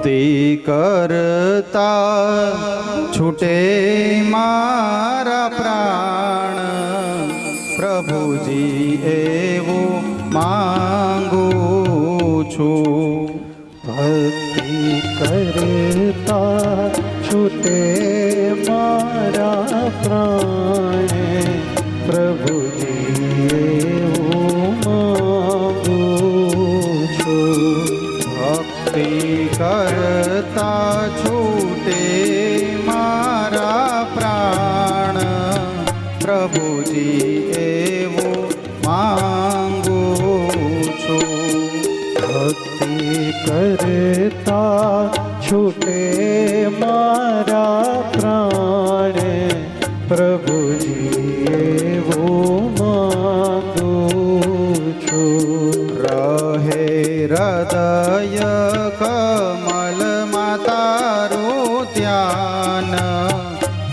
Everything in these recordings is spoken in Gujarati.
ભક્તિ કરતા છૂટે મારા પ્રાણ, પ્રભુજી એવું માંગુ છું. ભક્તિ કરતા છૂટે મારા પ્રાણ, પ્રભુજી એવું માંગુ છું. ભક્તિ કરતા છૂટે મારા પ્રાણ, પ્રભુજી એવું માંગુ છું. ભક્તિ કરતા છૂટે મારા પ્રાણ, પ્રભુજી એવું માંગુ છું. રહે હૃદય કમલમાં તારું ધ્યાન,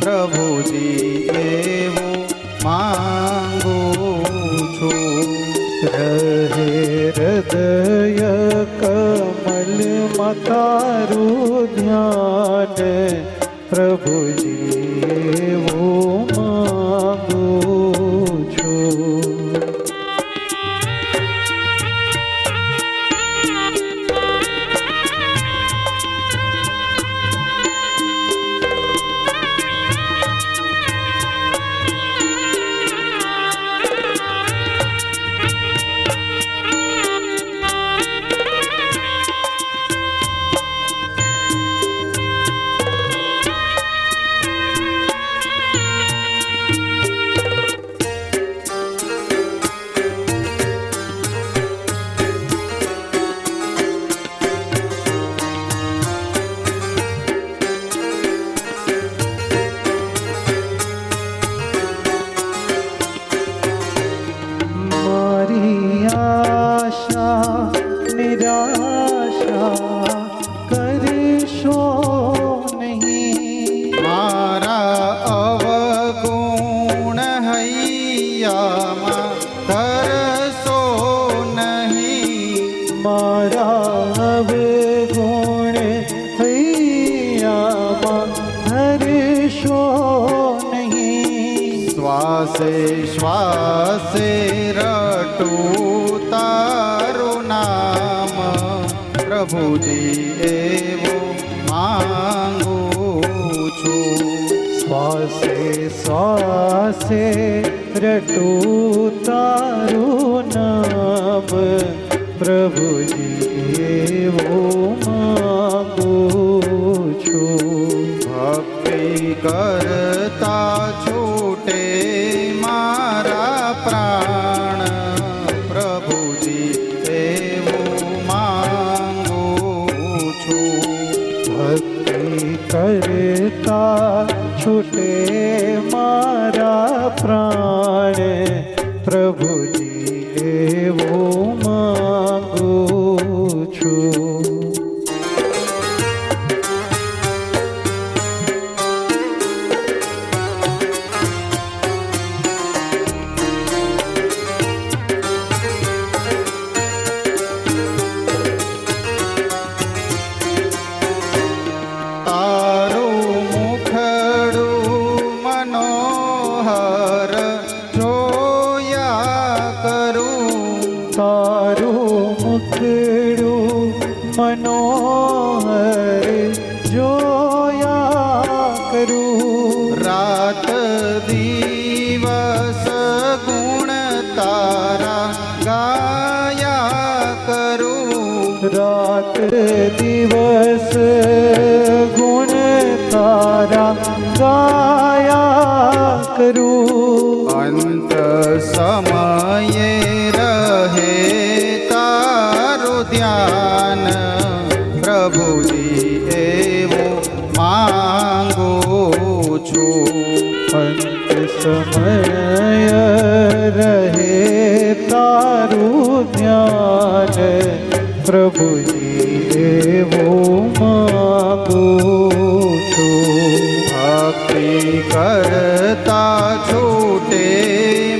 પ્રભુજી એવું માંગુ છું. રહે હૃદય કમલમાં તારું ધ્યાન, પ્રભુજી એવું માંગુ છું. નિરાશા કરશો નહીં, મારા અવગુણ હૈયામાં ધરશો નહીં. મારા અવગુણ હૈયામાં ધરશો નહીં. શ્વાસે શ્વાસે રટું તારું નામ, પ્રભુજી એવું માંગુ છું. શ્વાસે શ્વાસે રટું તારું નામ, પ્રભુજી એવું માંગુ છું. ભક્તિ કરતા છૂટે મારા પ્રાણ, પ્રભુજી એવું માંગુ છું. ભક્તિ કરતા છૂટે મારા પ્રાણ, પ્રભુજી એવું માંગુ છું. તારું મુખડું મનોહર જોયા કરું, તારું મુખડું મનોહર જોયા કરું. રાત દિવસ ગુણ તારા ગાયા કરું. રાત દિવસ ગુણ તારા ગાયા કરું. અંત સમયે રહે તારું ધ્યાન, પ્રભુજી એવું માંગુ છું. અંત સમય રહે તારું ધ્યાન, પ્રભુજી એવું માંગુ છું. ભક્તિ કરતા છૂટે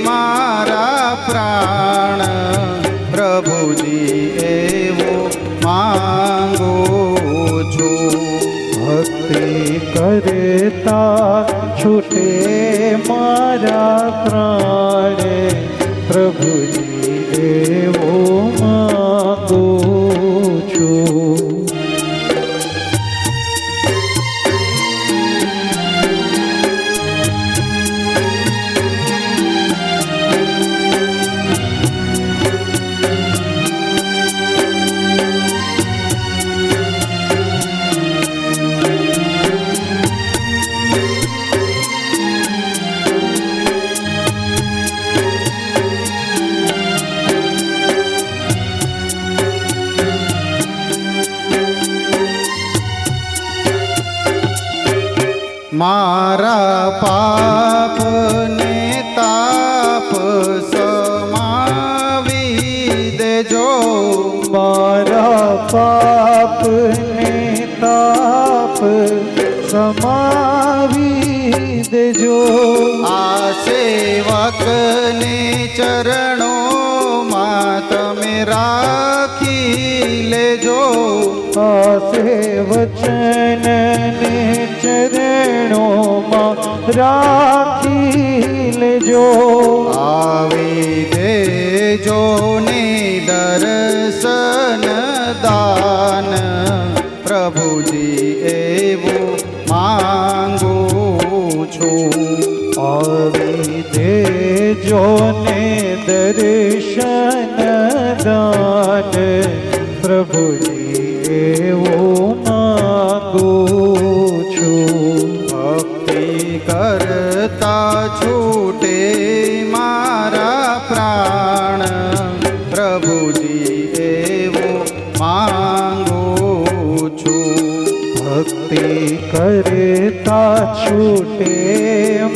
મારા પ્રાણ, પ્રભુજી એવું માંગુ છું. કરતા છૂટે મારા પ્રાણ પ્રભુજી એવો માંગુ છું. મારા પાપ ને તાપ સમાવી દેજો. મારા પાપ ને તાપ સમાવી દેજો. આ સેવકને ચરણોમાં તમે રાખી લેજો. આસે વચનને ચરણોમાં રાખી લેજો. આવી દેજો ને દર્શન દાન પ્રભુજી એવું માંગુ છું. આવી દેજો ને દર્શન દાન પ્રભુજી એવું માંગુ છું. ભક્તિ કરતા છૂટે મારા પ્રાણ પ્રભુજી એવું માંગુ છું. ભક્તિ કરતા છૂટે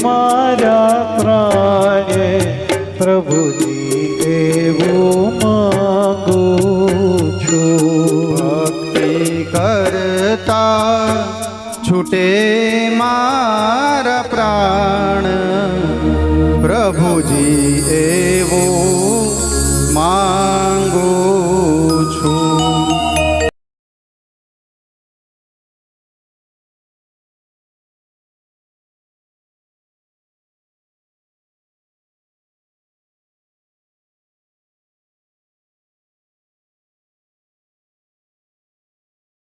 મારા પ્રાણ પ્રભુજી એવું માંગુ છું. ભક્તિ કરતા છૂટે મારા પ્રાણ પ્રભુજી એવું